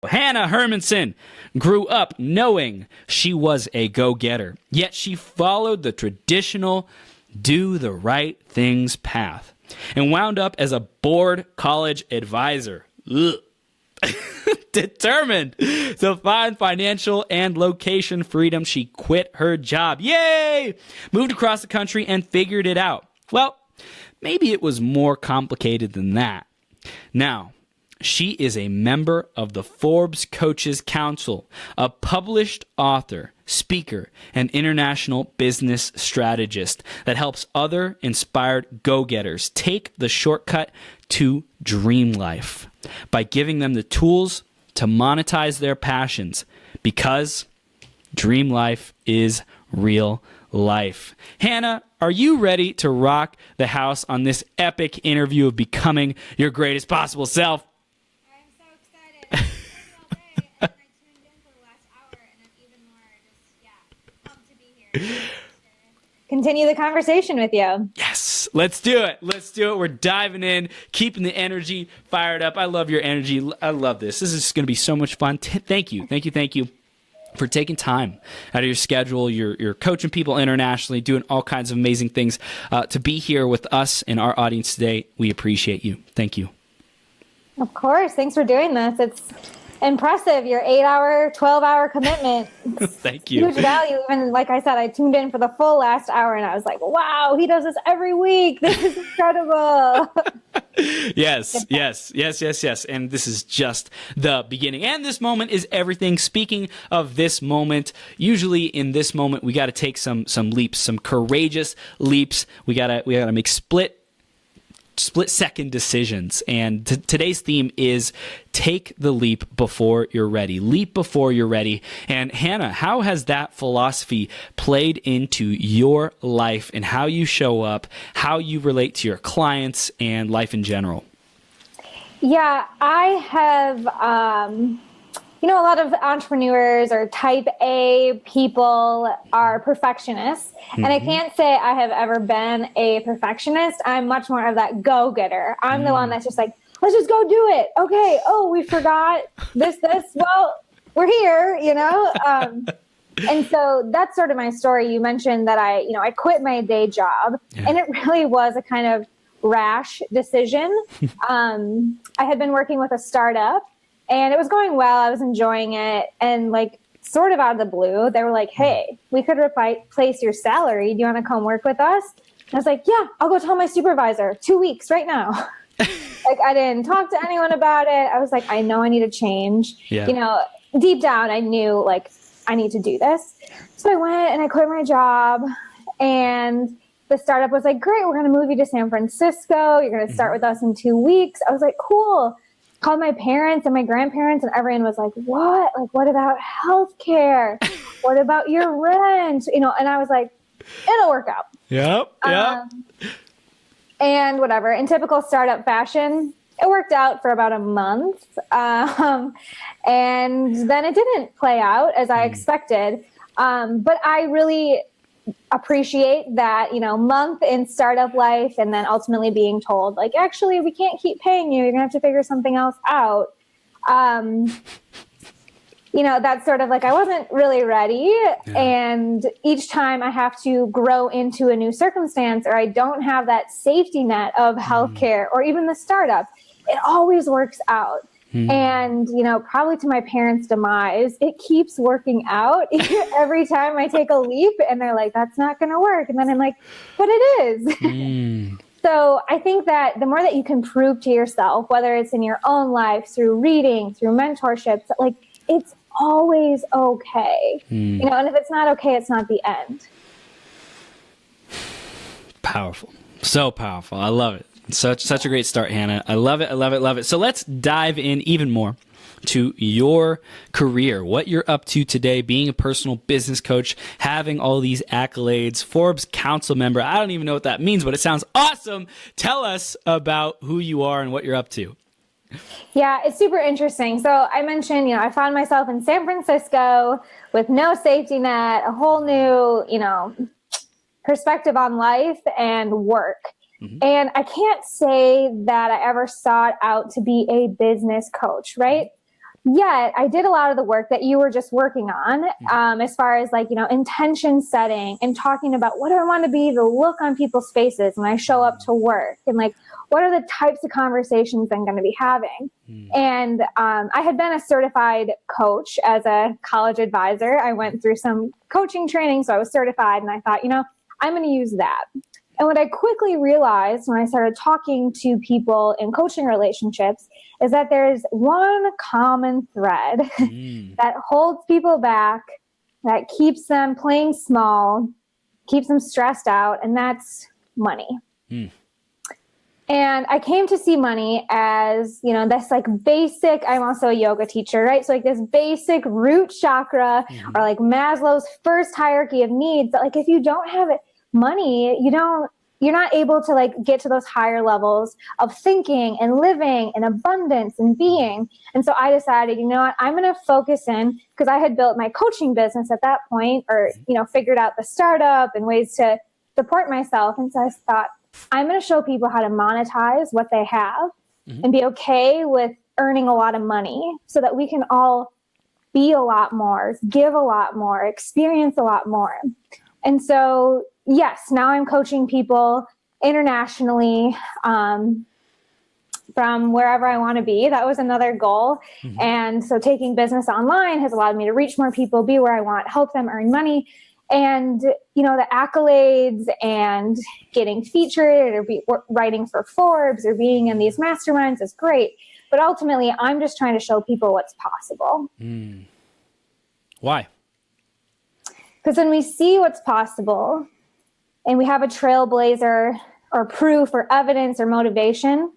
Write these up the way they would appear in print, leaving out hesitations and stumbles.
Hanna Hermanson grew up knowing she was a go-getter, yet she followed the traditional do the right things path and wound up as a bored college advisor. Determined to find financial and location freedom, she quit her job. Yay! Moved across the country and figured it out. Well, maybe it was more complicated than that. Now, she is a member of the Forbes Coaches Council, a published author, speaker, and international business strategist that helps other inspired go-getters take the shortcut to dream life by giving them the tools to monetize their passions, because dream life is real life. Hanna, are you ready to rock the house on this epic interview of becoming your greatest possible self? I'm so excited. I've been all day, and I tuned in for the last hour, and I'm even more pumped to be here. Continue the conversation with you. Yes, let's do it. Let's do it. We're diving in, keeping the energy fired up. I love your energy. I love this. This is going to be so much fun. Thank you for taking time out of your schedule. You're coaching people internationally, doing all kinds of amazing things to be here with us and our audience today. We appreciate you. Thank you. Of course. Thanks for doing this. It's impressive, your 8-hour, 12-hour commitment. Thank you. Huge value. Even like I said, I tuned in for the full last hour and I was like, wow, he does this every week. This is incredible. Yes. And this is just the beginning. And this moment is everything. Speaking of this moment, usually in this moment, we got to take some leaps, some courageous leaps. We gotta make split-second decisions. And today's theme is take the leap before you're ready. Leap before you're ready. And Hanna, how has that philosophy played into your life and how you show up, how you relate to your clients and life in general? Yeah, I have... a lot of entrepreneurs or type A people are perfectionists. Mm-hmm. And I can't say I have ever been a perfectionist. I'm much more of that go-getter. I'm the one that's just like, let's just go do it. Okay. Oh, we forgot this. Well, we're here, And so that's sort of my story. You mentioned that I quit my day job, and it really was a kind of rash decision. I had been working with a startup, and it was going well. I was enjoying it. And sort of out of the blue, they were like, hey, we could replace your salary. Do you want to come work with us? And I was like, yeah, I'll go tell my supervisor. 2 weeks right now. I didn't talk to anyone about it. I was like, I know I need to change. Yeah. Deep down, I knew I need to do this. So I went and I quit my job, and the startup was like, great, we're going to move you to San Francisco. You're going to start with us in 2 weeks. I was like, cool. Called my parents and my grandparents, and everyone was like, what? What about healthcare? What about your rent? And I was like, it'll work out. Yep. And whatever, in typical startup fashion, it worked out for about a month. And then it didn't play out as I expected. But I really appreciate that, month in startup life, and then ultimately being told actually, we can't keep paying you. You're gonna have to figure something else out. That's sort of I wasn't really ready. Yeah. And each time I have to grow into a new circumstance, or I don't have that safety net of healthcare or even the startup, it always works out. And, probably to my parents' demise, it keeps working out every time I take a leap, and they're like, that's not going to work. And then I'm like, but it is. So I think that the more that you can prove to yourself, whether it's in your own life, through reading, through mentorships, it's always okay. And if it's not okay, it's not the end. Powerful. So powerful. I love it. Such a great start, Hanna. I love it. So let's dive in even more to your career, what you're up to today, being a personal business coach, having all these accolades, Forbes Council member. I don't even know what that means, but it sounds awesome. Tell us about who you are and what you're up to. Yeah, it's super interesting. So I mentioned, I found myself in San Francisco with no safety net, a whole new, perspective on life and work. Mm-hmm. And I can't say that I ever sought out to be a business coach, right? Yet I did a lot of the work that you were just working on, as far as like, intention setting and talking about what do I want to be the look on people's faces when I show up to work, and like, what are the types of conversations I'm going to be having? And I had been a certified coach as a college advisor. I went through some coaching training, so I was certified, and I thought, I'm going to use that. And what I quickly realized when I started talking to people in coaching relationships is that there's one common thread that holds people back, that keeps them playing small, keeps them stressed out, and that's money. And I came to see money as, this like basic, I'm also a yoga teacher, right? So like this basic root chakra, or like Maslow's first hierarchy of needs, that like if you don't have money, you're not able to like get to those higher levels of thinking and living and abundance and being. And so I decided, I'm going to focus in, because I had built my coaching business at that point, or, figured out the startup and ways to support myself. And so I thought, I'm going to show people how to monetize what they have and be okay with earning a lot of money, so that we can all be a lot more, give a lot more, experience a lot more. And so, yes, now I'm coaching people internationally, from wherever I want to be. That was another goal. And so taking business online has allowed me to reach more people, be where I want, help them earn money. And, the accolades and getting featured or writing for Forbes or being in these masterminds is great. But ultimately, I'm just trying to show people what's possible. Why? Because when we see what's possible and we have a trailblazer or proof or evidence or motivation,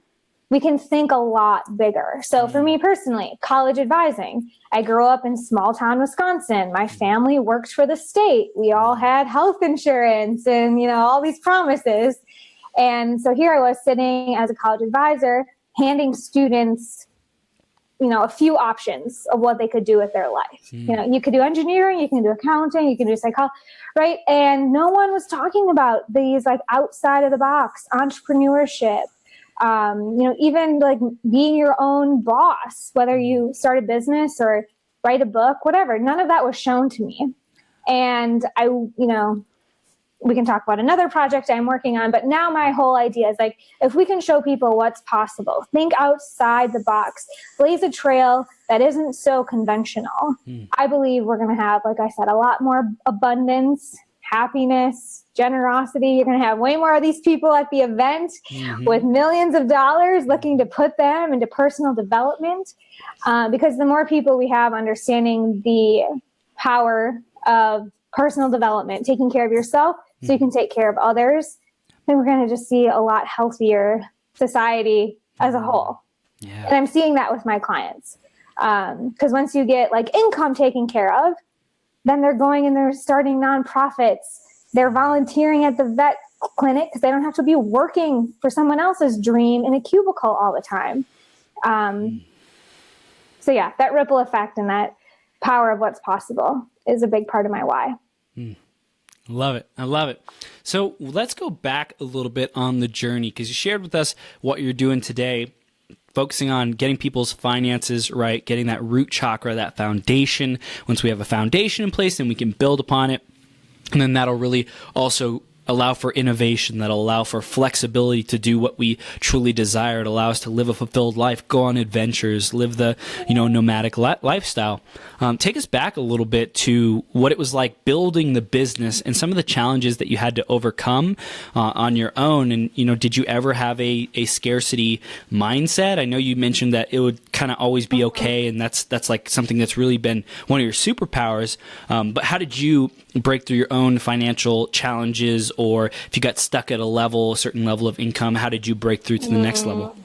we can think a lot bigger. So for me personally, college advising, I grew up in small town Wisconsin. My family worked for the state. We all had health insurance and, all these promises. And so here I was sitting as a college advisor, handing students, a few options of what they could do with their life. You could do engineering, you can do accounting, you can do psychology, right? And no one was talking about these like outside of the box entrepreneurship. Even like being your own boss, whether you start a business or write a book, whatever, none of that was shown to me. And we can talk about another project I'm working on, but now my whole idea is like, if we can show people what's possible, think outside the box, blaze a trail that isn't so conventional. I believe we're going to have, like I said, a lot more abundance, happiness, generosity. You're going to have way more of these people at the event with millions of dollars looking to put them into personal development. Because the more people we have understanding the power of personal development, taking care of yourself so you can take care of others, then we're going to just see a lot healthier society as a whole. And I'm seeing that with my clients. Because once you get like income taken care of, then they're going and they're starting nonprofits. They're volunteering at the vet clinic because they don't have to be working for someone else's dream in a cubicle all the time. So yeah, that ripple effect and that power of what's possible is a big part of my why. Love it. I love it. So let's go back a little bit on the journey, because you shared with us what you're doing today, focusing on getting people's finances right, getting that root chakra, that foundation. Once we have a foundation in place, then we can build upon it. And then that'll really also allow for innovation, that'll allow for flexibility to do what we truly desire, to allow us to live a fulfilled life, go on adventures, live the nomadic lifestyle. Take us back a little bit to what it was like building the business and some of the challenges that you had to overcome on your own. And did you ever have a scarcity mindset? I know you mentioned that it would kind of always be okay, and that's like something that's really been one of your superpowers. But how did you break through your own financial challenges, or if you got stuck at a certain level of income, how did you break through to the next level?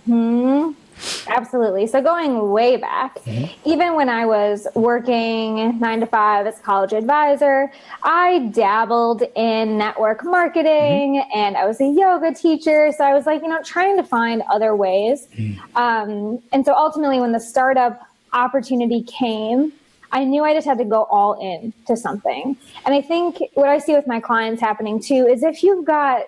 Absolutely. So going way back, even when I was working 9 to 5 as a college advisor, I dabbled in network marketing and I was a yoga teacher. So I was like, trying to find other ways. And so ultimately when the startup opportunity came, I knew I just had to go all in to something. And I think what I see with my clients happening too is if you've got,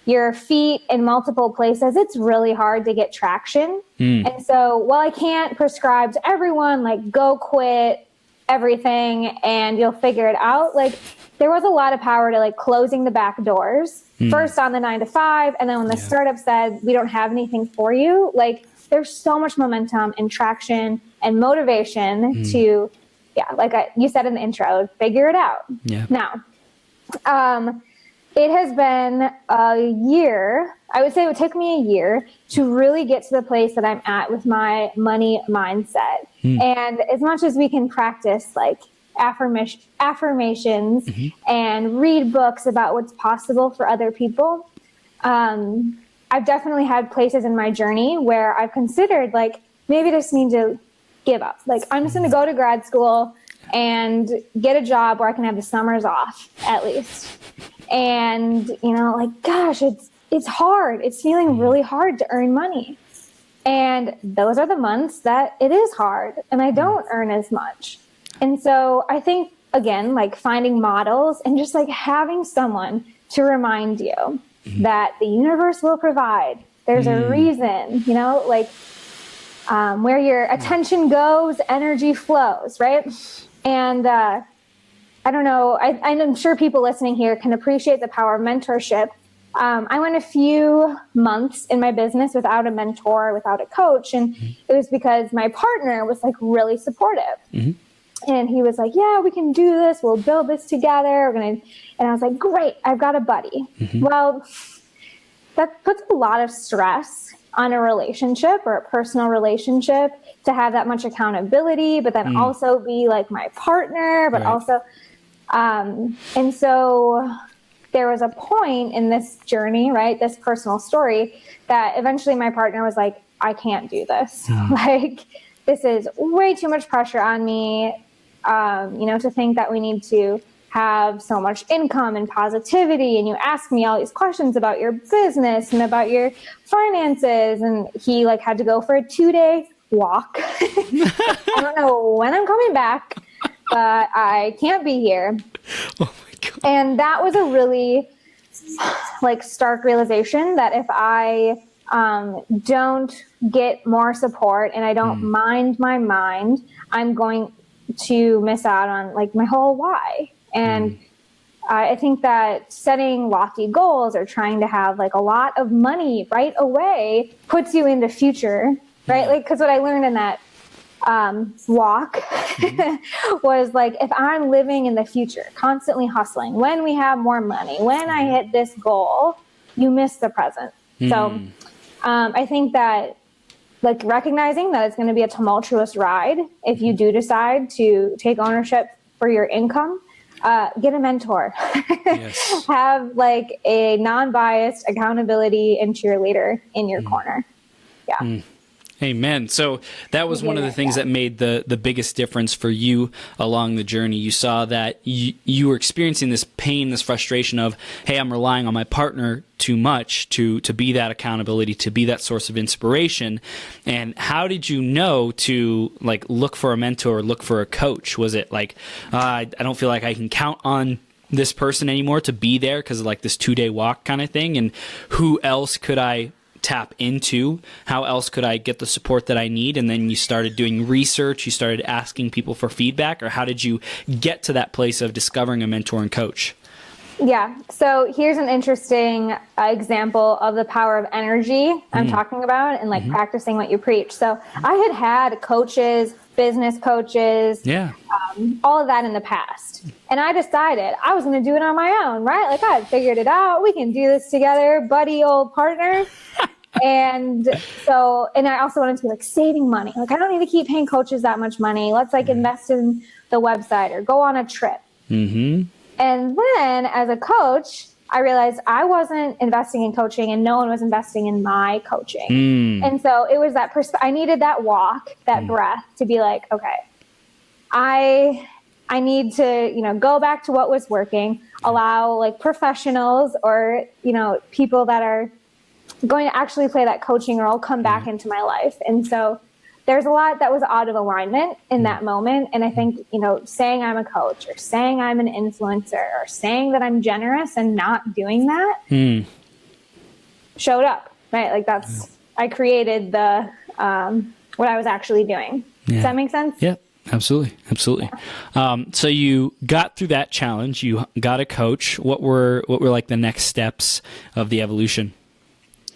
your feet in multiple places, it's really hard to get traction. And so while I can't prescribe to everyone, like, go quit everything and you'll figure it out, like, there was a lot of power to like closing the back doors first on the 9 to 5. And then when the startup said, we don't have anything for you, like, there's so much momentum and traction and motivation to, like you said in the intro, figure it out. Now, it has been a year. I would say it would take me a year to really get to the place that I'm at with my money mindset. And as much as we can practice like affirmations and read books about what's possible for other people, I've definitely had places in my journey where I've considered, like, maybe I just need to give up. Like, I'm just going to go to grad school and get a job where I can have the summers off at least. And, like, gosh, it's hard. It's feeling really hard to earn money. And those are the months that it is hard and I don't earn as much. And so I think, again, like, finding models and just like having someone to remind you that the universe will provide. There's a reason, like, where your attention goes, energy flows, right? And I don't know, I'm sure people listening here can appreciate the power of mentorship. I went a few months in my business without a mentor, without a coach. And it was because my partner was like really supportive. And he was like, yeah, we can do this. We'll build this together. And I was like, great, I've got a buddy. Well, that puts a lot of stress on a relationship or a personal relationship to have that much accountability, but then also be like my partner, but also, and so there was a point in this journey, right? This personal story that eventually my partner was like, I can't do this. Like, this is way too much pressure on me. To think that we need to have so much income and positivity. And you ask me all these questions about your business and about your finances. And he like had to go for a 2-day walk. I don't know when I'm coming back, but I can't be here. Oh my God. And that was a really like stark realization that if I don't get more support and I don't mind my mind, I'm going to miss out on like my whole why. And I think that setting lofty goals or trying to have like a lot of money right away puts you in the future, right? Like, because what I learned in that walk was like, if I'm living in the future, constantly hustling, when we have more money, when I hit this goal, you miss the present. So I think that like recognizing that it's going to be a tumultuous ride if you do decide to take ownership for your income, get a mentor. Have like a non-biased accountability and cheerleader in your corner. Amen. So that was one of the things that made the biggest difference for you along the journey. You saw that you were experiencing this pain, this frustration of, hey, I'm relying on my partner too much to be that accountability, to be that source of inspiration. And how did you know to like look for a mentor, look for a coach? Was it like, I don't feel like I can count on this person anymore to be there because of like this 2-day walk kind of thing? And who else could I tap into? How else could I get the support that I need? And then you started doing research, you started asking people for feedback, or how did you get to that place of discovering a mentor and coach? Yeah. So here's an interesting example of the power of energy I'm talking about and like practicing what you preach. So I had coaches, business coaches, all of that in the past. And I decided I was going to do it on my own, right? Like I had figured it out. We can do this together, buddy, old partner. And so, and I also wanted to be like saving money. Like I don't need to keep paying coaches that much money. Let's like invest in the website or go on a trip. And then as a coach, I realized I wasn't investing in coaching and no one was investing in my coaching. And so it was that I needed that walk, that breath to be like, okay, I need to, go back to what was working, allow like professionals or, people that are going to actually play that coaching role come back into my life. And so there's a lot that was out of alignment in that moment. And I think, saying I'm a coach or saying I'm an influencer or saying that I'm generous and not doing that showed up, right? Like I created the, what I was actually doing. Yeah. Does that make sense? Yep. Absolutely. Absolutely. So you got through that challenge, you got a coach. What were like the next steps of the evolution?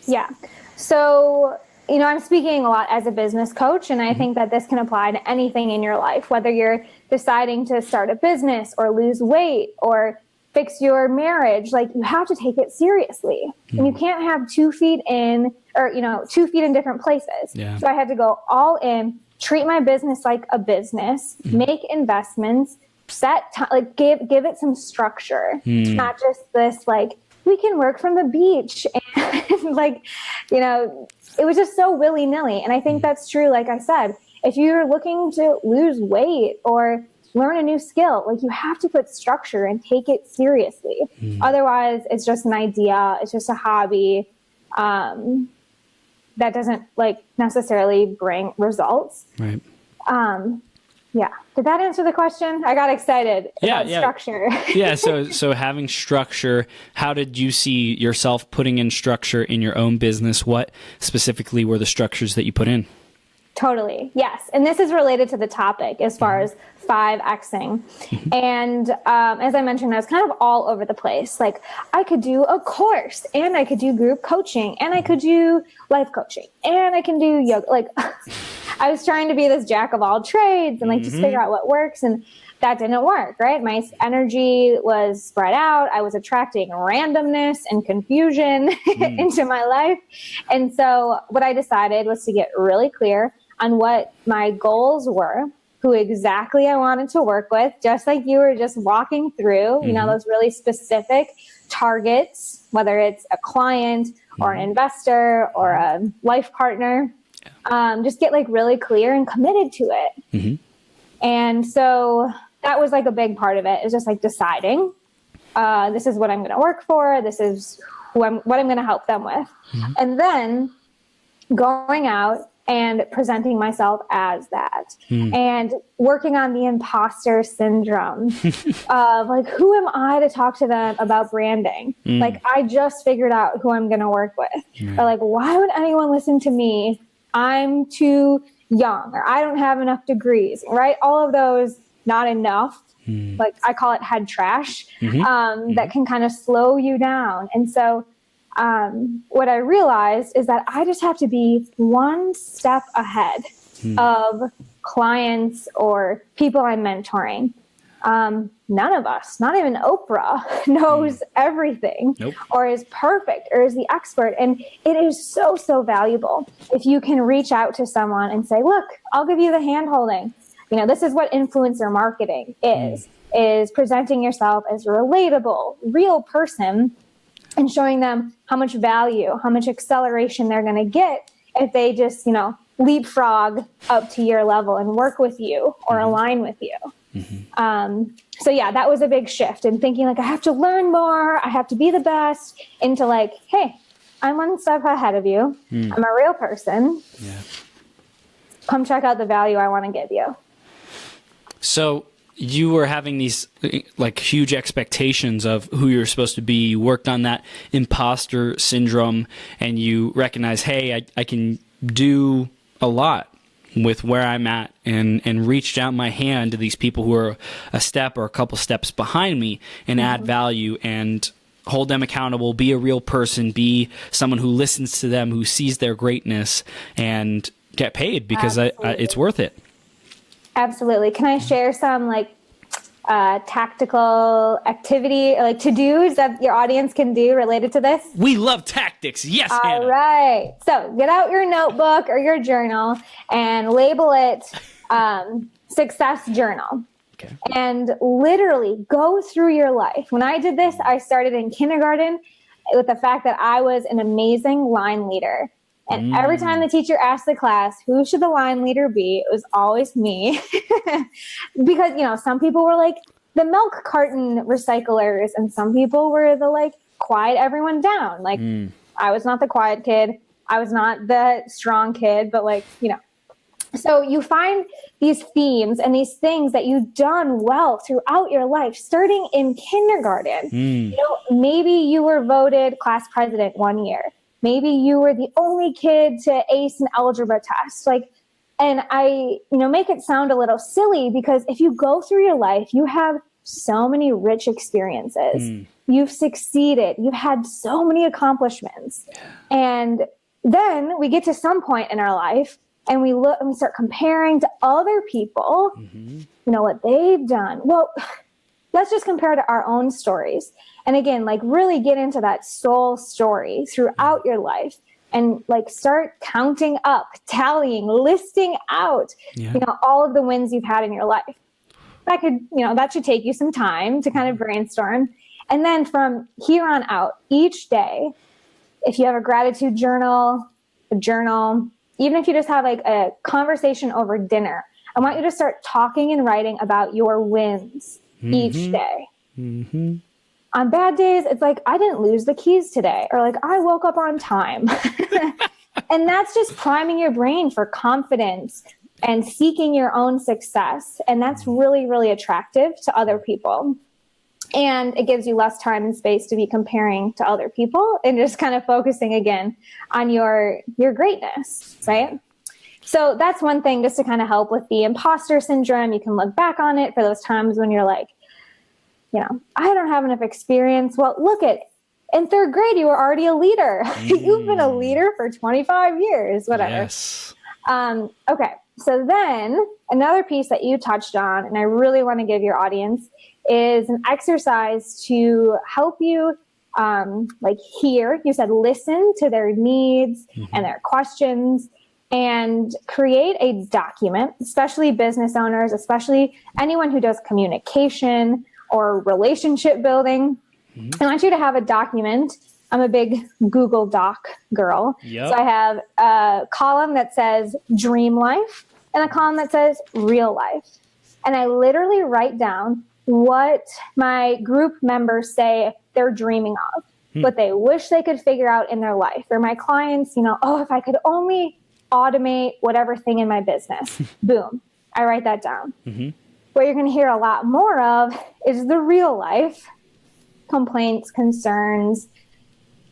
Yeah. So, I'm speaking a lot as a business coach, and I think that this can apply to anything in your life, whether you're deciding to start a business or lose weight or fix your marriage. Like, you have to take it seriously, and you can't have 2 feet in, or 2 feet in different places. Yeah. So I had to go all in, treat my business like a business, make investments, give it some structure, not just this, like, we can work from the beach. And like, it was just so willy-nilly. And I think that's true. Like I said, if you're looking to lose weight or learn a new skill, like, you have to put structure and take it seriously. Otherwise, it's just an idea. It's just a hobby that doesn't like necessarily bring results. Right. Yeah. Did that answer the question? I got excited about structure. Yeah. So having structure, how did you see yourself putting in structure in your own business? What specifically were the structures that you put in? Totally. Yes. And this is related to the topic as far as 5x'ing. And as I mentioned, I was kind of all over the place. Like, I could do a course, and I could do group coaching, and I could do life coaching, and I can do yoga. Like, I was trying to be this jack of all trades and like just figure out what works. And that didn't work, right? My energy was spread out. I was attracting randomness and confusion into my life. And so what I decided was to get really clear on what my goals were, who exactly I wanted to work with, just like you were just walking through, those really specific targets, whether it's a client or an investor or a life partner. Just get like really clear and committed to it. And so that was like a big part of it. It was just like deciding, this is what I'm going to work for. This is what I'm going to help them with. And then going out and presenting myself as that and working on the imposter syndrome of like, who am I to talk to them about branding? Like, I just figured out who I'm going to work with. Or like, why would anyone listen to me? I'm too young, or I don't have enough degrees, right? All of those, not enough. Like, I call it head trash, that can kind of slow you down. And so what I realized is that I just have to be one step ahead of clients or people I'm mentoring. None of us, not even Oprah, knows everything or is perfect or is the expert. And it is so, so valuable if you can reach out to someone and say, look, I'll give you the hand holding. This is what influencer marketing is presenting yourself as a relatable, real person and showing them how much value, how much acceleration they're going to get if they just, leapfrog up to your level and work with you or align with you. So yeah, that was a big shift in thinking like, I have to learn more. I have to be the best, into like, hey, I'm one step ahead of you. I'm a real person. Come check out the value I want to give you. So you were having these like huge expectations of who you're supposed to be. You worked on that imposter syndrome, and you recognize, hey, I can do a lot with where I'm at, and reached out my hand to these people who are a step or a couple steps behind me and add value and hold them accountable, be a real person, be someone who listens to them, who sees their greatness, and get paid because it's worth it. Absolutely. Can I share some like tactical activity, like to-dos that your audience can do related to this? We love tactics. Yes, Hannah. All right. So get out your notebook or your journal and label it success journal. Okay. And literally go through your life. When I did this, I started in kindergarten with the fact that I was an amazing line leader. And every time the teacher asked the class, who should the line leader be? It was always me. Because, some people were like the milk carton recyclers, and some people were the like quiet everyone down. Like I was not the quiet kid. I was not the strong kid, but like, So you find these themes and these things that you've done well throughout your life, starting in kindergarten. Maybe you were voted class president one year. maybe you were the only kid to ace an algebra test. Like, and I, make it sound a little silly, because if you go through your life, you have so many rich experiences. You've succeeded. You've had so many accomplishments. And then we get to some point in our life and we look and we start comparing to other people, what they've done. Well, let's just compare to our own stories. And again, like really get into that soul story throughout your life and like start counting up, tallying, listing out, all of the wins you've had in your life. That could, that should take you some time to kind of brainstorm. And then from here on out, each day, if you have a gratitude journal, even if you just have like a conversation over dinner, I want you to start talking and writing about your wins each day. On bad days, it's like, I didn't lose the keys today, or like, I woke up on time. And that's just priming your brain for confidence and seeking your own success. And that's really, really attractive to other people. And it gives you less time and space to be comparing to other people and just kind of focusing again on your greatness, right? So that's one thing, just to kind of help with the imposter syndrome. You can look back on it for those times when you're like, I don't have enough experience. Well, look at, in third grade, you were already a leader. You've been a leader for 25 years, whatever. Yes. Okay. So then another piece that you touched on, and I really want to give your audience, is an exercise to help you hear. You said listen to their needs and their questions, and create a document, especially business owners, especially anyone who does communication or relationship building. I want you to have a document. I'm a big Google Doc girl. Yep. So I have a column that says dream life and a column that says real life. And I literally write down what my group members say they're dreaming of, what they wish they could figure out in their life. Or my clients, if I could only automate whatever thing in my business. Boom. I write that down. What you're going to hear a lot more of is the real life complaints, concerns,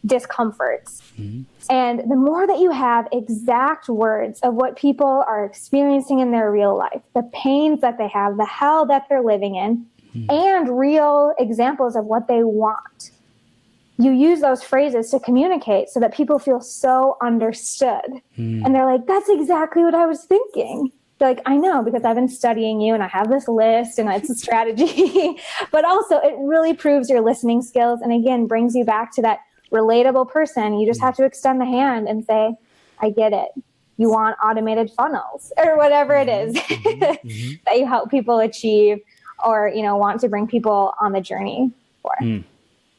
discomforts. And the more that you have exact words of what people are experiencing in their real life, the pains that they have, the hell that they're living in, and real examples of what they want, you use those phrases to communicate so that people feel so understood. And they're like, that's exactly what I was thinking. They're like, I know, because I've been studying you and I have this list and it's a strategy. But also it really proves your listening skills. And again, brings you back to that relatable person. You just have to extend the hand and say, I get it. You want automated funnels or whatever it is that you help people achieve or, want to bring people on the journey for.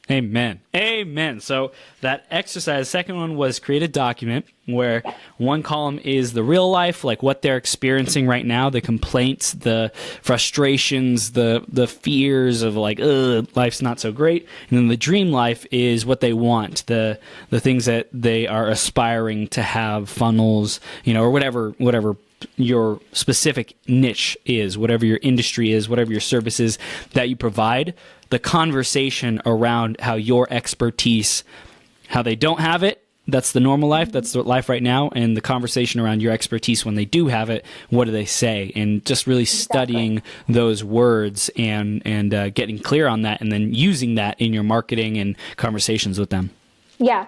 Amen. Amen. So that exercise, second one was create a document where one column is the real life, like what they're experiencing right now, the complaints, the frustrations, the fears of like, life's not so great. And then the dream life is what they want, the things that they are aspiring to have, funnels, or whatever your specific niche is, whatever your industry is, whatever your service is that you provide, the conversation around how your expertise, how they don't have it, that's the normal life, that's the life right now, and the conversation around your expertise when they do have it, what do they say? And just really studying those words and getting clear on that, and then using that in your marketing and conversations with them. Yeah.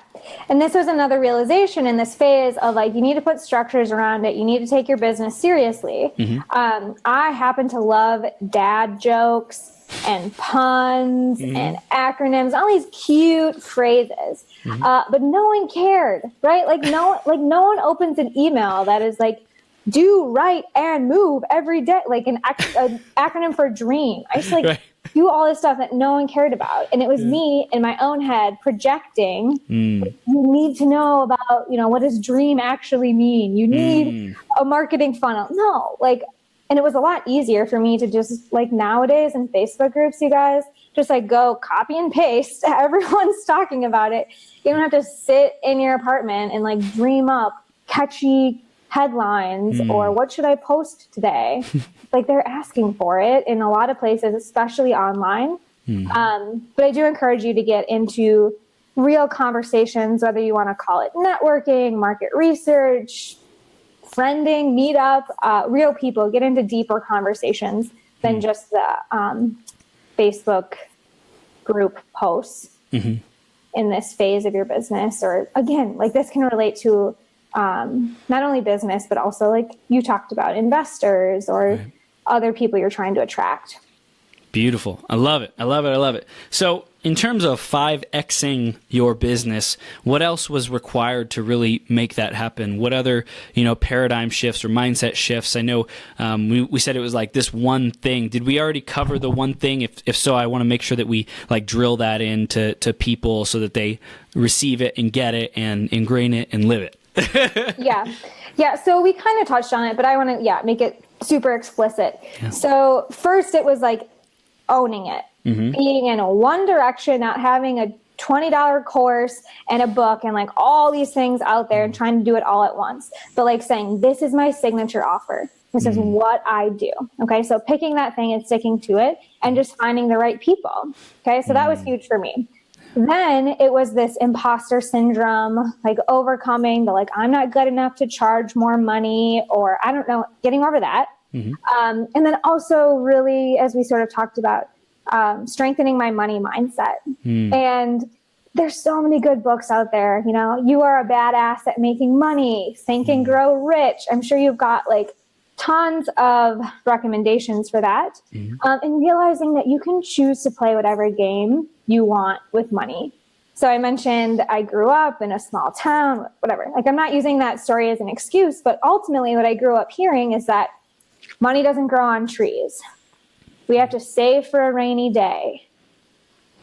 And this was another realization in this phase of like, you need to put structures around it. You need to take your business seriously. I happen to love dad jokes and puns and acronyms, all these cute phrases. But no one cared, right? Like no one opens an email that is like, do, write, and move every day, like an acronym for dream. I just do all this stuff that no one cared about. And it was me in my own head projecting, you need to know about, what does dream actually mean? You need a marketing funnel. No, and it was a lot easier for me to just nowadays in Facebook groups, you guys, just go copy and paste. Everyone's talking about it. You don't have to sit in your apartment and dream up catchy headlines or what should I post today? They're asking for it in a lot of places, especially online. But I do encourage you to get into real conversations, whether you want to call it networking, market research, friending, meetup, real people, get into deeper conversations than just the Facebook group posts in this phase of your business. Or again, like this can relate to not only business, but also like you talked about investors or other people you're trying to attract. Beautiful. I love it. I love it. I love it. So in terms of 5x'ing your business, what else was required to really make that happen? What other, paradigm shifts or mindset shifts? I know we said it was like this one thing. Did we already cover the one thing? If so, I want to make sure that we like drill that into people so that they receive it and get it and ingrain it and live it. Yeah. So we kind of touched on it, but I want to, make it super explicit. Yeah. So first it was like owning it, being in one direction, not having a $20 course and a book and like all these things out there and trying to do it all at once. But like saying, this is my signature offer. This is what I do. Okay. So picking that thing and sticking to it and just finding the right people. Okay. So that was huge for me. Then it was this imposter syndrome, like overcoming the, like, I'm not good enough to charge more money, or I don't know, getting over that. And then also really, as we sort of talked about, strengthening my money mindset. And there's so many good books out there. You Are a Badass at Making Money, Think and Grow Rich. I'm sure you've got like tons of recommendations for that. And realizing that you can choose to play whatever game you want with money. So I mentioned I grew up in a small town, whatever. Like I'm not using that story as an excuse, but ultimately what I grew up hearing is that money doesn't grow on trees. We have to save for a rainy day.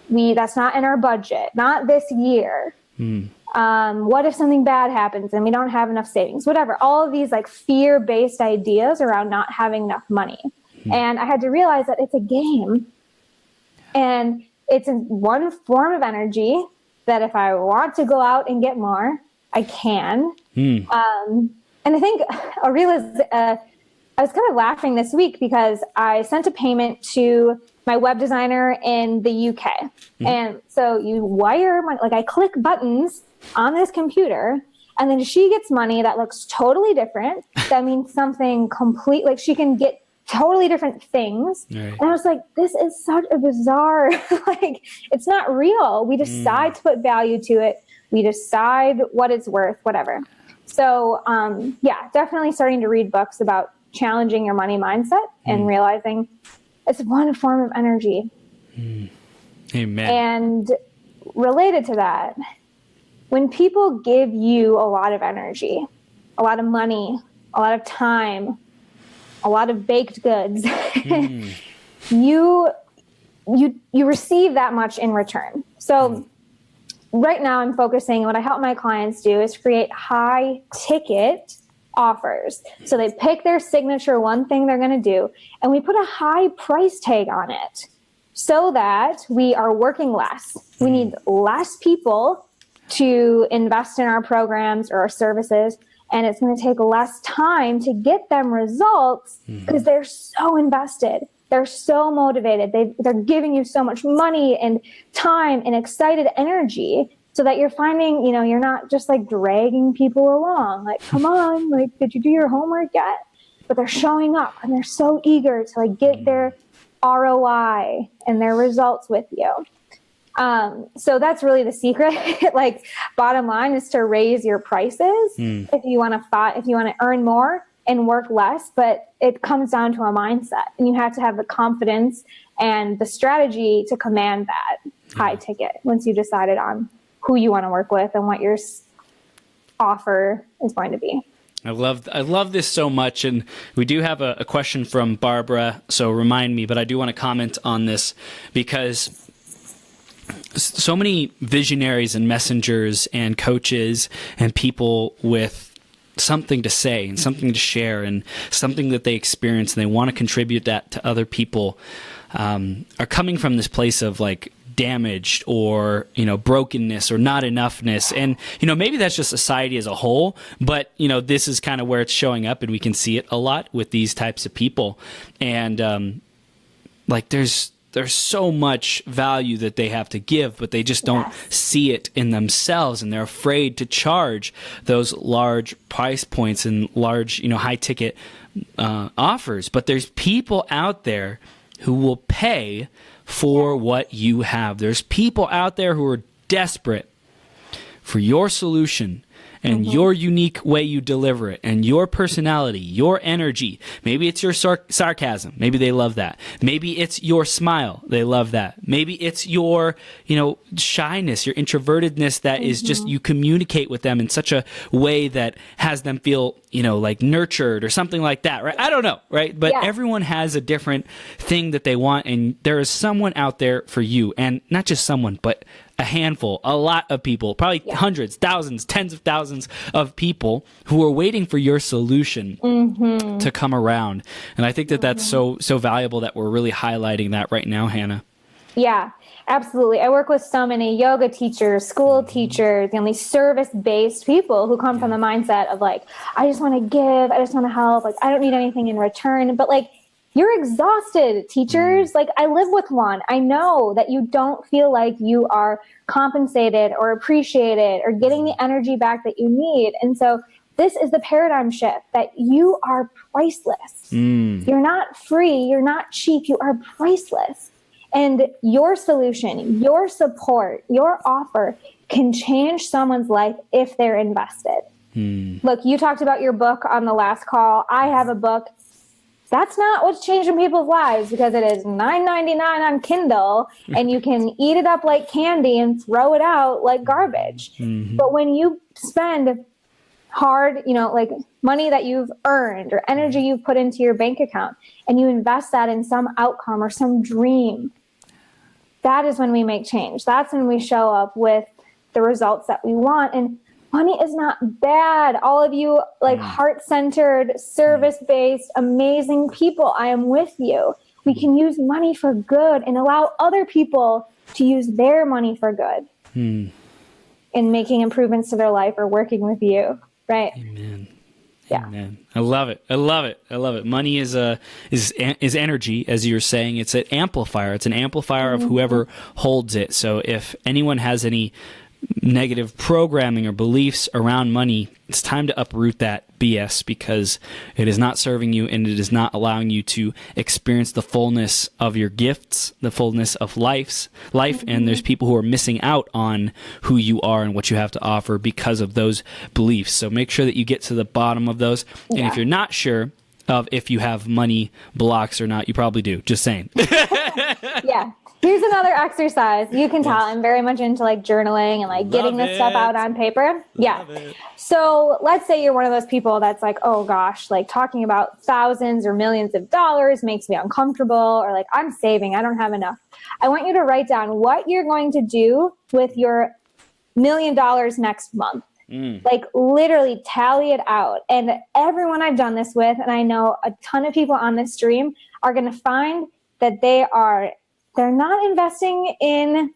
That's not in our budget, not this year. What if something bad happens and we don't have enough savings? Whatever. All of these like fear-based ideas around not having enough money. And I had to realize that it's a game. And it's in one form of energy that if I want to go out and get more, I can. And I think I was kind of laughing this week because I sent a payment to my web designer in the UK. And so you wire money, like I click buttons on this computer and then she gets money that looks totally different. That means something complete, like she can get totally different things. Right. And I was like, this is such a bizarre, like it's not real. We decide to put value to it. We decide what it's worth, whatever. So definitely starting to read books about challenging your money mindset and realizing it's one form of energy. Amen. And related to that, when people give you a lot of energy, a lot of money, a lot of time, a lot of baked goods, you receive that much in return. So right now I'm focusing, what I help my clients do is create high ticket offers. So they pick their signature one thing they're going to do, and we put a high price tag on it so that we are working less. We need less people to invest in our programs or our services, and it's going to take less time to get them results because they're so invested. They're so motivated. They're giving you so much money and time and excited energy, so that you're finding, you're not just like dragging people along. Like, come on, like, did you do your homework yet? But they're showing up and they're so eager to like get their ROI and their results with you. So that's really the secret. Like, bottom line is to raise your prices if you want to earn more and work less. But it comes down to a mindset, and you have to have the confidence and the strategy to command that high ticket once you've decided on who you want to work with and what your offer is going to be. I love this so much. And we do have a question from Barbara, so remind me, but I do want to comment on this because so many visionaries and messengers and coaches and people with something to say and something to share and something that they experience and they want to contribute that to other people are coming from this place of like damaged or, brokenness or not enoughness. And, maybe that's just society as a whole, but, this is kind of where it's showing up, and we can see it a lot with these types of people. And, there's there's so much value that they have to give, but they just don't see it in themselves, and they're afraid to charge those large price points and large, high ticket offers. But there's people out there who will pay for what you have. There's people out there who are desperate for your solution and your unique way you deliver it, and your personality, your energy. Maybe it's your sarcasm. Maybe they love that. Maybe it's your smile. They love that. Maybe it's your, shyness, your introvertedness that is just, you communicate with them in such a way that has them feel, like nurtured or something like that, right? I don't know, right? But everyone has a different thing that they want, and there is someone out there for you, and not just someone, but a handful, a lot of people, probably hundreds, thousands, tens of thousands of people who are waiting for your solution to come around. And I think that that's so valuable that we're really highlighting that right now, Hanna. Yeah, absolutely. I work with so many yoga teachers, school teachers, and these service-based people who come from the mindset of like, I just want to give, I just want to help, like, I don't need anything in return. But like, you're exhausted, teachers. Like, I live with one. I know that you don't feel like you are compensated or appreciated or getting the energy back that you need. And so this is the paradigm shift, that you are priceless. You're not free. You're not cheap. You are priceless. And your solution, your support, your offer can change someone's life if they're invested. Look, you talked about your book on the last call. I have a book. That's not what's changing people's lives, because it is $9.99 on Kindle and you can eat it up like candy and throw it out like garbage. But when you spend hard, like money that you've earned or energy you've put into your bank account, and you invest that in some outcome or some dream, that is when we make change. That's when we show up with the results that we want. And money is not bad. All of you, like, heart-centered, service-based, amazing people, I am with you. We can use money for good and allow other people to use their money for good in making improvements to their life or working with you, right? Amen. Yeah. Amen. I love it. I love it. I love it. Money is energy, as you were saying. It's an amplifier. It's an amplifier of whoever holds it. So if anyone has any negative programming or beliefs around money, it's time to uproot that BS, because it is not serving you and it is not allowing you to experience the fullness of your gifts, the fullness of life. And there's people who are missing out on who you are and what you have to offer because of those beliefs. So make sure that you get to the bottom of those. And if you're not sure of if you have money blocks or not, you probably do. Just saying. Yeah. Here's another exercise. You can tell I'm very much into like journaling and like getting this stuff out on paper. So let's say you're one of those people that's like, oh gosh, like talking about thousands or millions of dollars makes me uncomfortable, or like, I'm saving, I don't have enough. I want you to write down what you're going to do with your $1 million next month. Like, literally tally it out. And everyone I've done this with, and I know a ton of people on this stream, are going to find that they're not investing in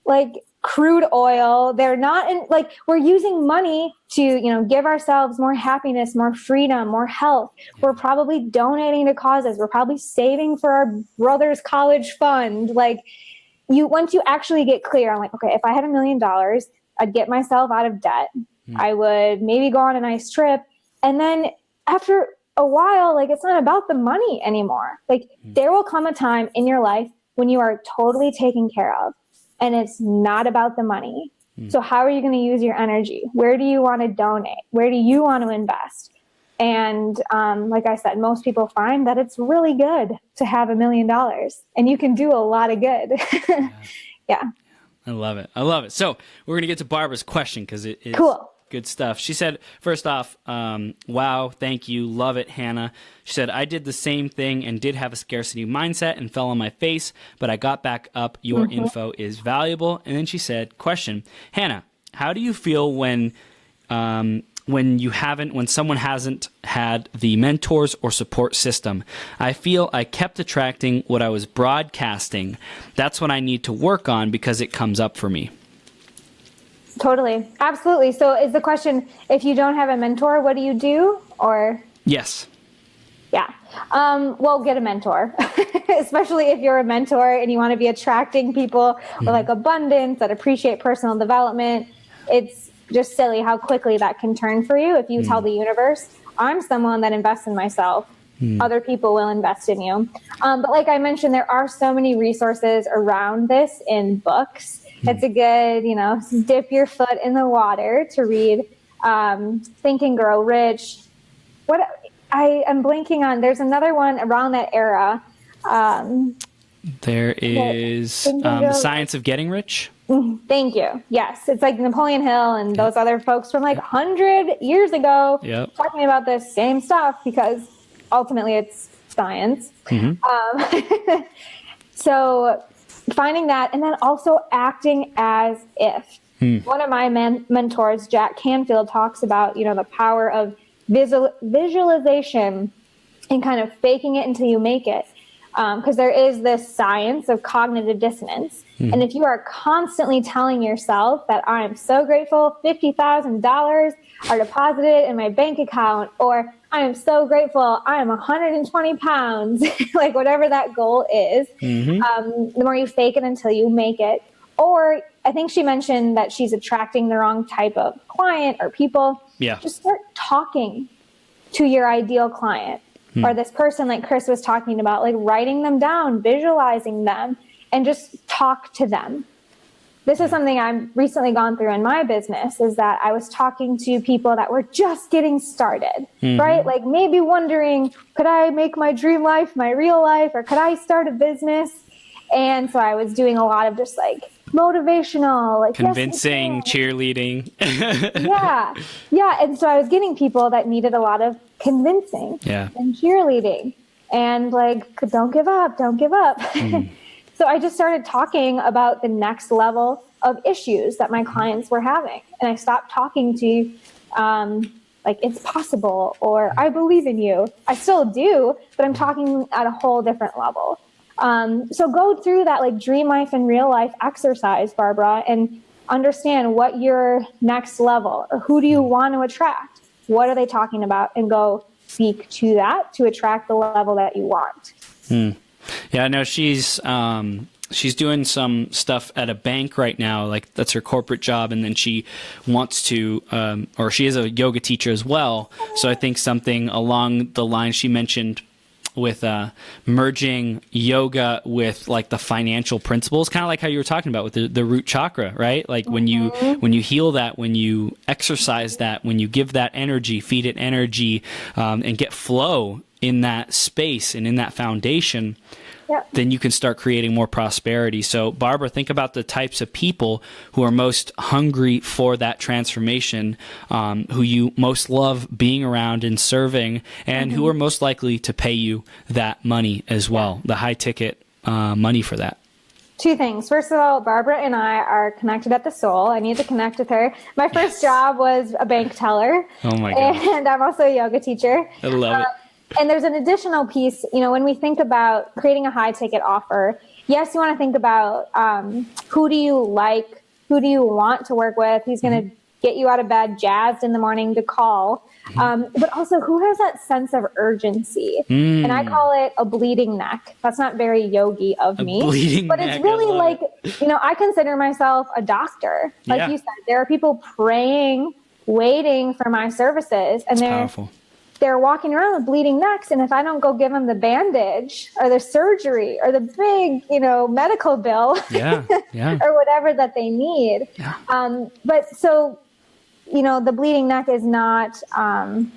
like crude oil. They're not in, like, we're using money to, give ourselves more happiness, more freedom, more health. We're probably donating to causes. We're probably saving for our brother's college fund. Like, once you actually get clear on like, okay, if I had $1 million, I'd get myself out of debt. I would maybe go on a nice trip. And then after a while, like, it's not about the money anymore. Like, there will come a time in your life when you are totally taken care of and it's not about the money. So how are you going to use your energy? Where do you want to donate? Where do you want to invest? And like I said, most people find that it's really good to have $1 million, and you can do a lot of good. Yeah. I love it. I love it. So we're going to get to Barbara's question, because it is good stuff. She said, first off, wow, thank you. Love it, Hanna. She said, I did the same thing and did have a scarcity mindset and fell on my face, but I got back up. Your info is valuable. And then she said, question, Hanna, how do you feel when someone hasn't had the mentors or support system? I feel I kept attracting what I was broadcasting. That's what I need to work on because it comes up for me. Totally. Absolutely. So is the question, if you don't have a mentor, what do you do? Or Yes. Yeah. Well, get a mentor, especially if you're a mentor and you want to be attracting people with like abundance that appreciate personal development. It's just silly how quickly that can turn for you if you tell the universe, I'm someone that invests in myself. Other people will invest in you. But like I mentioned, there are so many resources around this in books. It's a good, dip your foot in the water to read Think and Grow Rich. What I am blanking on, there's another one around that era. There is The Science of Getting Rich. Thank you. Yes. It's like Napoleon Hill and those other folks from like 100 years ago talking about this same stuff because ultimately it's science. So finding that and then also acting as if. One of my mentors, Jack Canfield, talks about, the power of visualization and kind of faking it until you make it. Because there is this science of cognitive dissonance. And if you are constantly telling yourself that I am so grateful, $50,000 are deposited in my bank account, or I am so grateful, I am 120 pounds, like whatever that goal is, the more you fake it until you make it. Or I think she mentioned that she's attracting the wrong type of client or people. Yeah. Just start talking to your ideal client or this person like Chris was talking about, like writing them down, visualizing them, and just talk to them. This is something I've recently gone through in my business, is that I was talking to people that were just getting started, right? Like maybe wondering, could I make my dream life my real life, or could I start a business? And so I was doing a lot of just like motivational, like convincing, cheerleading. Yeah. And so I was getting people that needed a lot of convincing and cheerleading and like, don't give up. So I just started talking about the next level of issues that my clients were having. And I stopped talking to like, it's possible, or I believe in you. I still do, but I'm talking at a whole different level. So go through that like dream life and real life exercise, Barbara, and understand what your next level, or who do you want to attract? What are they talking about? And go speak to that to attract the level that you want. Yeah, no, she's doing some stuff at a bank right now. Like that's her corporate job. And then she wants to, or she is a yoga teacher as well. So I think something along the line she mentioned with merging yoga with like the financial principles, kind of like how you were talking about with the root chakra, right? Like when you heal that, when you exercise that, when you give that energy, feed it energy, and get flow in that space and in that foundation, then you can start creating more prosperity. So Barbara, think about the types of people who are most hungry for that transformation, who you most love being around and serving, and who are most likely to pay you that money as well, the high ticket money for that. Two things. First of all, Barbara and I are connected at the soul. I need to connect with her. My first job was a bank teller. Oh my God. And I'm also a yoga teacher. I love it. And there's an additional piece, when we think about creating a high ticket offer, yes, you want to think about who do you like, who do you want to work with, who's going to get you out of bed jazzed in the morning to call, but also who has that sense of urgency. And I call it a bleeding neck. That's not very yogi of me, but it's really like, I consider myself a doctor. Like you said, there are people praying, waiting for my services, and they're walking around with bleeding necks. And if I don't go give them the bandage or the surgery or the big, medical bill or whatever that they need. But so, the bleeding neck is not, trying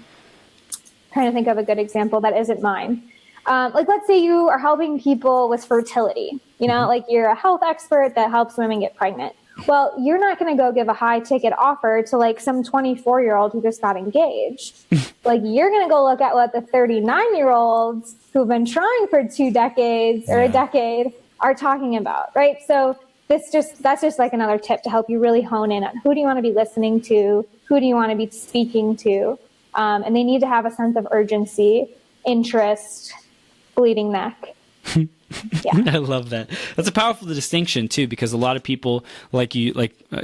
to think of a good example that isn't mine. Like, let's say you are helping people with fertility, like you're a health expert that helps women get pregnant. Well, you're not going to go give a high ticket offer to like some 24-year-old who just got engaged. Like you're going to go look at what the 39-year-olds who've been trying for 2 decades or a decade are talking about, right? So that's just like another tip to help you really hone in on who do you want to be listening to, who do you want to be speaking to, and they need to have a sense of urgency, interest, bleeding neck. Yeah. I love that. That's a powerful distinction too, because a lot of people, like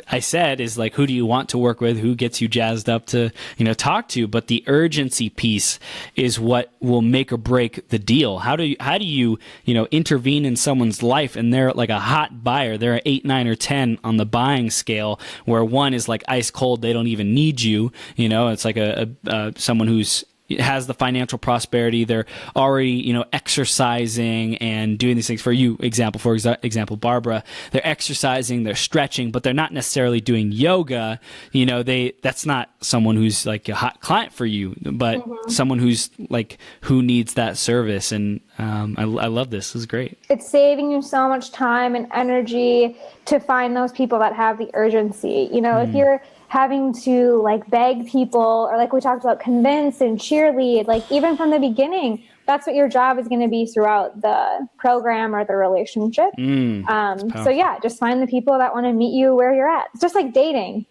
I said, is like, who do you want to work with? Who gets you jazzed up to, talk to? But the urgency piece is what will make or break the deal. How do you, intervene in someone's life and they're like a hot buyer? They're an 8, 9, or 10 on the buying scale, where one is like ice cold. They don't even need you. It's like someone who's has the financial prosperity. They're already, exercising and doing these things. For example, Barbara, they're exercising, they're stretching, but they're not necessarily doing yoga. That's not someone who's like a hot client for you, but someone who's like, who needs that service. And I love this. This is great. It's saving you so much time and energy to find those people that have the urgency. If you're having to like beg people, or like we talked about, convince and cheerlead, like even from the beginning, that's what your job is going to be throughout the program or the relationship. So yeah, just find the people that want to meet you where you're at. It's just like dating,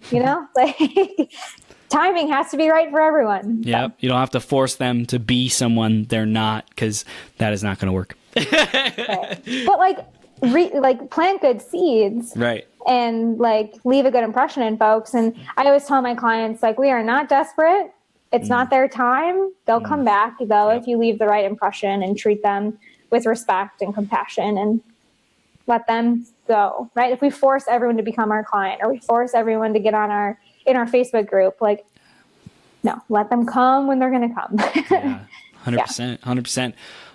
like timing has to be right for everyone. Yeah. You don't have to force them to be someone they're not, because that is not going to work. Right. But plant good seeds. Right. And like leave a good impression in folks. And I always tell my clients, like, we are not desperate. It's not their time. They'll come back though, if you leave the right impression and treat them with respect and compassion and let them go. Right. If we force everyone to become our client, or we force everyone to get on in our Facebook group, like, no, let them come when they're going to come. Yeah. 100%.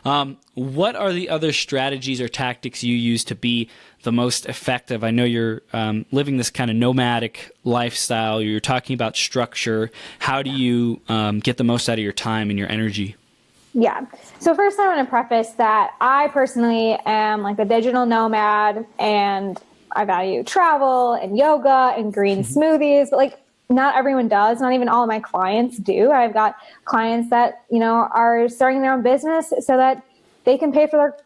100%. What are the other strategies or tactics you use to be the most effective? I know you're living this kind of nomadic lifestyle. You're talking about structure. How do you get the most out of your time and your energy? Yeah. So first I want to preface that I personally am like a digital nomad, and I value travel and yoga and green smoothies, but like, not everyone does. Not even all of my clients do. I've got clients that, are starting their own business so that they can pay for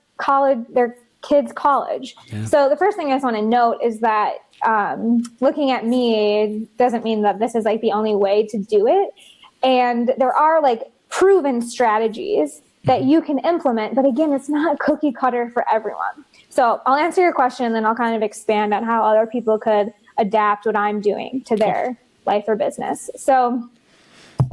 their kids' college. Yeah. So the first thing I just want to note is that looking at me doesn't mean that this is like the only way to do it. And there are like proven strategies that you can implement. But again, it's not cookie cutter for everyone. So I'll answer your question, and then I'll kind of expand on how other people could adapt what I'm doing to their life or business. So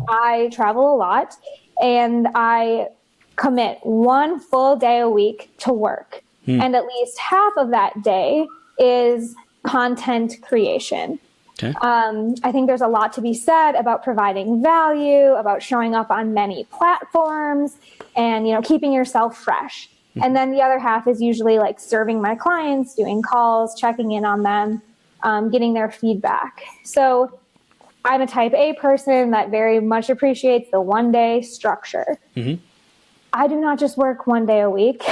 I travel a lot, and I commit one full day a week to work. And at least half of that day is content creation. Okay. I think there's a lot to be said about providing value, about showing up on many platforms, and, keeping yourself fresh. And then the other half is usually like serving my clients, doing calls, checking in on them, getting their feedback. So I'm a type A person that very much appreciates the one-day structure. I do not just work one day a week,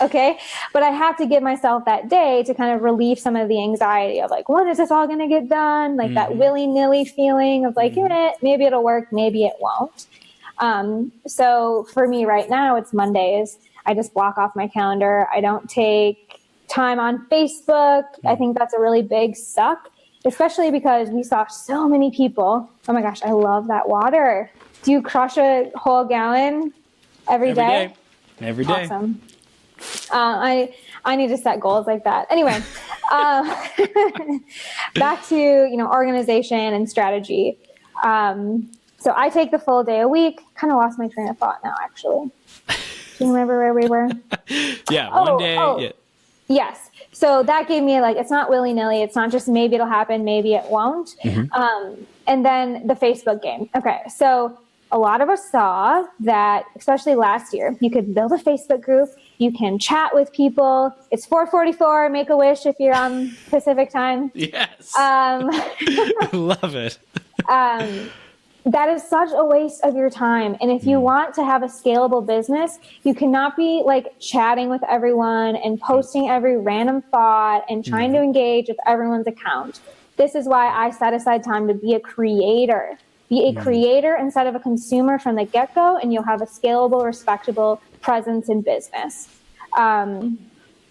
okay? But I have to give myself that day to kind of relieve some of the anxiety of like, when is this all going to get done? Like that willy-nilly feeling of like, maybe it'll work, maybe it won't. So for me right now, it's Mondays. I just block off my calendar. I don't take time on Facebook. I think that's a really big suck. Especially because we saw so many people. Oh my gosh, I love that water. Do you crush a whole gallon every day? Every day. Awesome. I need to set goals like that. Anyway, back to organization and strategy. So I take the full day a week. Kind of lost my train of thought now, actually. Do you remember where we were? Yeah, one day. Yeah. Yes. So that gave me it's not willy-nilly. It's not just maybe it'll happen, maybe it won't. And then the Facebook game. Okay. So a lot of us saw that, especially last year, you could build a Facebook group. You can chat with people. It's 4:44. Make a wish if you're on Pacific time. Yes. I love it. That is such a waste of your time. And if you want to have a scalable business, you cannot be chatting with everyone and posting every random thought and trying to engage with everyone's account. This is why I set aside time to be a creator. Be a creator instead of a consumer from the get-go, and you'll have a scalable, respectable presence in business.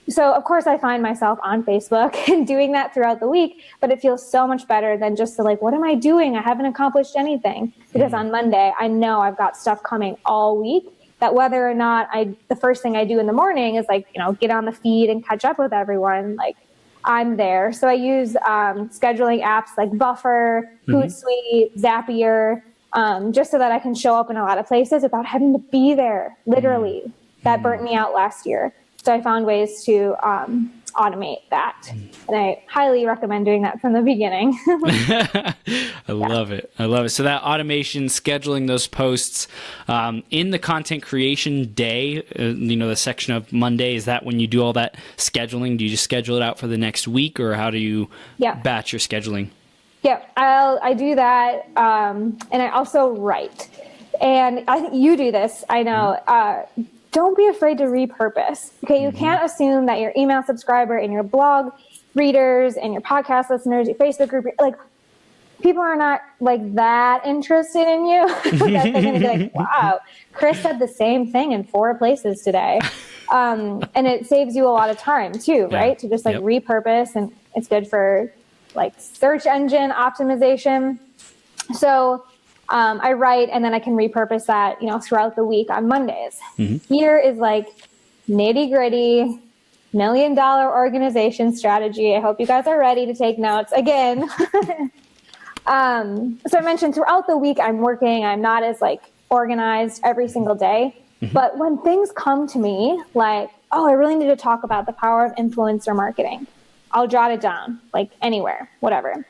So, of course, I find myself on Facebook and doing that throughout the week, but it feels so much better than just what am I doing? I haven't accomplished anything. Because on Monday, I know I've got stuff coming all week, that whether or not the first thing I do in the morning is like, get on the feed and catch up with everyone, like I'm there. So I use scheduling apps like Buffer, Hootsuite, Zapier, just so that I can show up in a lot of places without having to be there, literally. That burnt me out last year. So I found ways to automate that. And I highly recommend doing that from the beginning. I love it. I love it. So that automation, scheduling those posts in the content creation day, the section of Monday, is that when you do all that scheduling? Do you just schedule it out for the next week, or how do you batch your scheduling? Yeah, I do that. And I also write. And I think you do this, I know. Don't be afraid to repurpose. Okay, you can't assume that your email subscriber and your blog readers and your podcast listeners, your Facebook group, like people are not like that interested in you. That they're going to be like, wow, Chris said the same thing in 4 places today. And it saves you a lot of time too, right? To just like repurpose, and it's good for like search engine optimization. So I write, and then I can repurpose that, throughout the week on Mondays. Here is like nitty gritty, $1 million organization strategy. I hope you guys are ready to take notes again. So I mentioned throughout the week I'm working. I'm not as like organized every single day, but when things come to me like, oh, I really need to talk about the power of influencer marketing, I'll jot it down, like anywhere, whatever.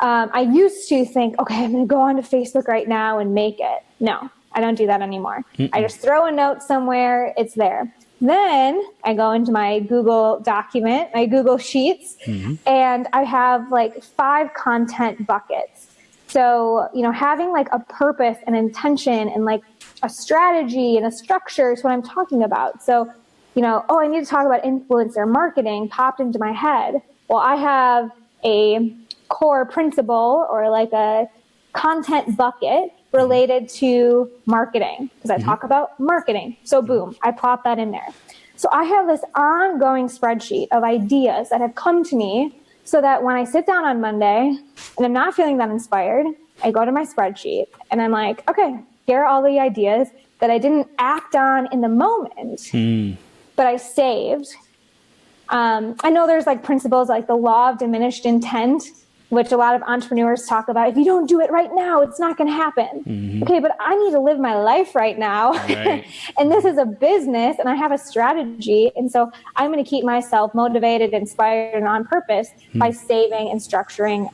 I used to think, okay, I'm going to go onto Facebook right now and make it. No, I don't do that anymore. I just throw a note somewhere, it's there. Then I go into my Google document, my Google Sheets, and I have like 5 content buckets. So, having like a purpose and intention and like a strategy and a structure is what I'm talking about. So, I need to talk about influencer marketing popped into my head. Well, I have a core principle or like a content bucket related to marketing, because I talk about marketing. So boom, I plop that in there. So I have this ongoing spreadsheet of ideas that have come to me, so that when I sit down on Monday and I'm not feeling that inspired, I go to my spreadsheet and I'm like, okay, here are all the ideas that I didn't act on in the moment, but I saved. I know there's like principles like the Law of Diminished Intent, which a lot of entrepreneurs talk about. If you don't do it right now, it's not going to happen. Okay, but I need to live my life right now. Right. And this is a business, and I have a strategy. And so I'm going to keep myself motivated, inspired, and on purpose by saving and structuring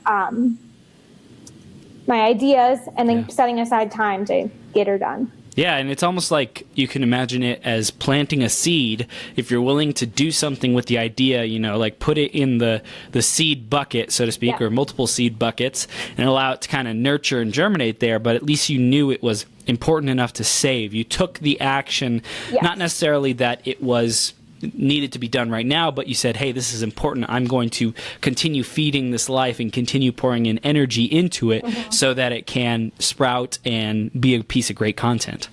my ideas, and then setting aside time to get her done. Yeah, and it's almost like you can imagine it as planting a seed. If you're willing to do something with the idea, like put it in the seed bucket, so to speak, or multiple seed buckets, and allow it to kind of nurture and germinate there, but at least you knew it was important enough to save. You took the action, not necessarily that it was needed to be done right now, but you said, hey, this is important. I'm going to continue feeding this life and continue pouring in energy into it so that it can sprout and be a piece of great content.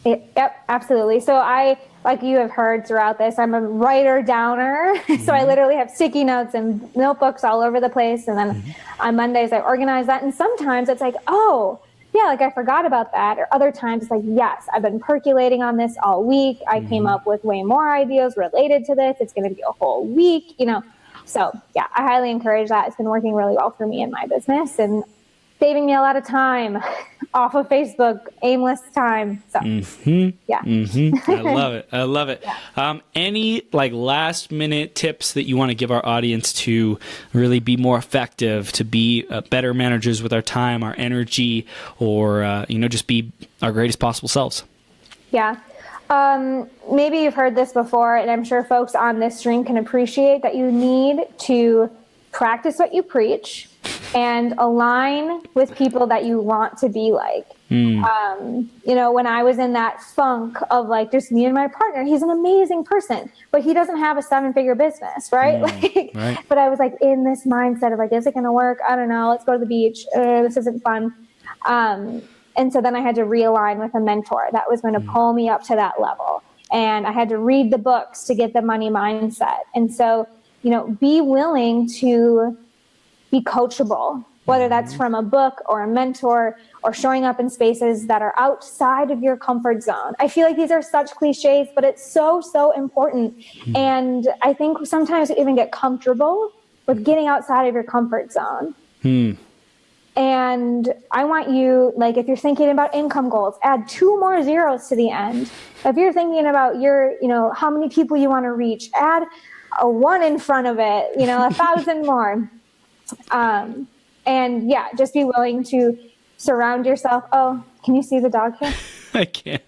Yep, absolutely. So I, like you have heard throughout this, I'm a writer downer. So I literally have sticky notes and notebooks all over the place. And then on Mondays, I organize that. And sometimes it's like, oh, yeah, like I forgot about that. Or other times it's like, yes, I've been percolating on this all week. I came up with way more ideas related to this. It's going to be a whole week, So yeah, I highly encourage that. It's been working really well for me in my business and saving me a lot of time off of Facebook, aimless time. So I love it. I love it. Yeah. Any like last minute tips that you want to give our audience to really be more effective, to be better managers with our time, our energy, or just be our greatest possible selves? Yeah. Maybe you've heard this before, and I'm sure folks on this stream can appreciate that you need to practice what you preach and align with people that you want to be like. When I was in that funk of like just me and my partner, he's an amazing person, but he doesn't have a 7-figure business, right? Right. But I was like in this mindset of like, is it going to work? I don't know. Let's go to the beach. This isn't fun. And so then I had to realign with a mentor that was going to pull me up to that level. And I had to read the books to get the money mindset. And so, be willing to be coachable, whether that's from a book or a mentor or showing up in spaces that are outside of your comfort zone. I feel like these are such cliches, but it's so, so important. And I think sometimes you even get comfortable with getting outside of your comfort zone. And I want you, like, if you're thinking about income goals, add 2 more zeros to the end. If you're thinking about your, how many people you want to reach, add a 1 in front of it, 1,000 more. And yeah, just be willing to surround yourself. Oh, can you see the dog here? I can.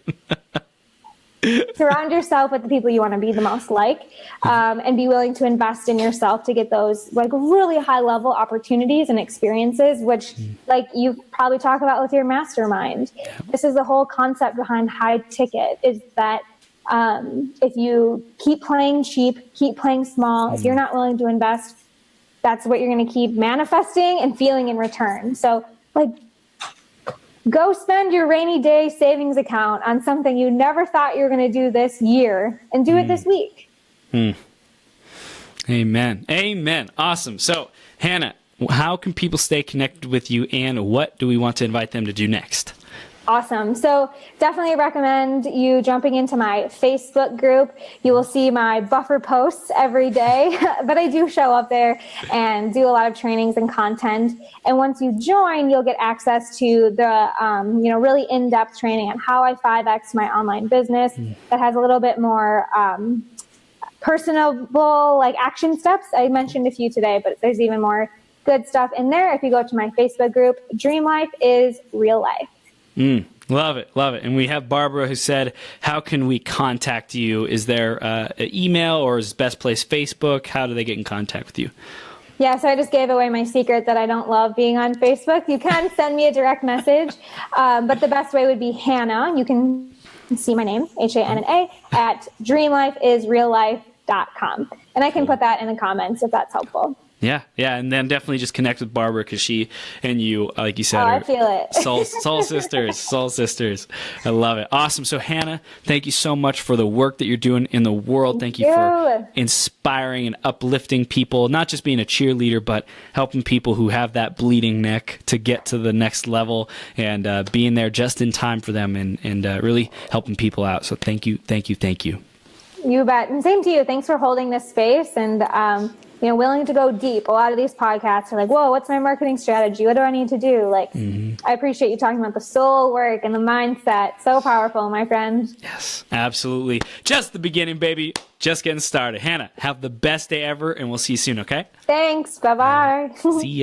Surround yourself with the people you want to be the most like, and be willing to invest in yourself to get those like really high level opportunities and experiences, which like you probably talk about with your mastermind. This is the whole concept behind high ticket, is that if you keep playing cheap, keep playing small, if you're not willing to invest, that's what you're going to keep manifesting and feeling in return. So like, go spend your rainy day savings account on something you never thought you were going to do this year, and do it this week. Amen. Amen. Awesome. So, Hanna, how can people stay connected with you, and what do we want to invite them to do next? Awesome. So definitely recommend you jumping into my Facebook group. You will see my buffer posts every day, but I do show up there and do a lot of trainings and content. And once you join, you'll get access to the, really in-depth training on how I 5x my online business that has a little bit more personable, like action steps. I mentioned a few today, but there's even more good stuff in there. If you go to my Facebook group, Dream Life is Real Life. Love it. Love it. And we have Barbara who said, how can we contact you? Is there an email, or is best place Facebook? How do they get in contact with you? Yeah, so I just gave away my secret that I don't love being on Facebook. You can send me a direct message, but the best way would be Hanna. You can see my name, Hanna, at dreamlifeisreallife.com. And I can put that in the comments if that's helpful. Yeah, and then definitely just connect with Barbara, because she and you, like you said, I feel it. soul sisters. I love it. Awesome. So, Hanna, thank you so much for the work that you're doing in the world. Thank you for inspiring and uplifting people, not just being a cheerleader, but helping people who have that bleeding neck to get to the next level, and being there just in time for them, and really helping people out. So thank you. You bet. And same to you. Thanks for holding this space and willing to go deep. A lot of these podcasts are like, whoa, what's my marketing strategy? What do I need to do? Like, I appreciate you talking about the soul work and the mindset. So powerful, my friend. Yes, absolutely. Just the beginning, baby. Just getting started. Hanna, have the best day ever, and we'll see you soon, okay? Thanks. Bye-bye. See ya.